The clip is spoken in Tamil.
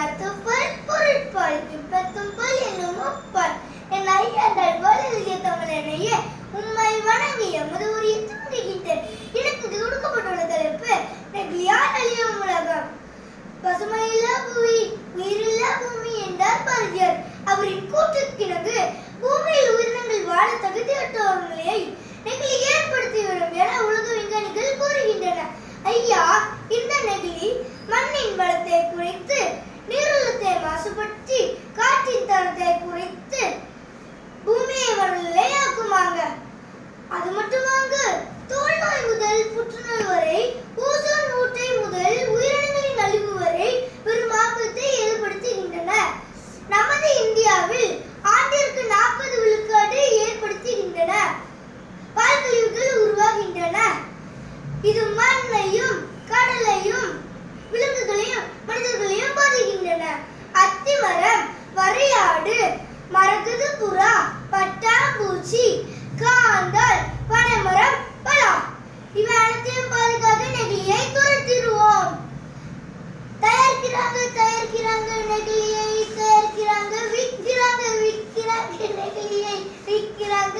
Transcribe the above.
அத்துப்பல் பொருட்பால் இப்பத்தும்பல் என்னும் முப்பால் என் ஐயங்கள் வளரிய தமிழனையே உம்மை வணங்கி எமது உரிய தூங்குகின்றேன். எனக்கு இது கொடுக்கப்பட்டுள்ள தலைப்பு நெகிழியால் அழியும் உலகம். பசுமையில்லா புவி உயிரில்லா பூமி என்றார் பாரதியார். அவரின் கூற்றுக்கிணங்கு பூமியில் உயிரினங்கள் வாழ தகுதியற்ற நிலையை நெகிழி ஏற்படுத்திவிடும் என உலக விஞ்ஞானிகள் கூறுகின்றன. ஐயா, இந்த நெகிழி மண்ணின் வளத்தை குறைத்து நீருள்ளத்தை மாசுபடுத்தி காற்றின் தரத்தை குறைத்து பூமியை வளநிலையாக்குமாங்க. அது மட்டுமாங்க, தோல் நோய் முதல் புற்றுநோய் வரை, ஓசோன் ஊட்டை முதல் உயிரினங்களின் அழிவு வரை பெரும் ஆபத்தை ஏற்படுத்துகின்றன. நமது இந்தியாவில் ஆண்டிற்கு 40 விழுக்காடு ஏற்படுத்துகின்றன. பால் கழிவுகள் உருவாகின்றன. இது மண்ணையும் கடலையும் விலங்குகளையும் மனிதர்களையும் பாதிக்கின்றன. அத்திமரம், வரையாடு, மரகத புறா, பட்டாம்பூச்சி, காந்தால், பனைமரம், பலா இவை அனைத்தையும் பாதுகாக்க நெகிழியை துரத்திடுவோம். தயாரிக்கிறாங்க நெகிழியை, தயாரிக்கிறாங்க விற்கிறாங்க நெகிழியை, விற்கிறாங்க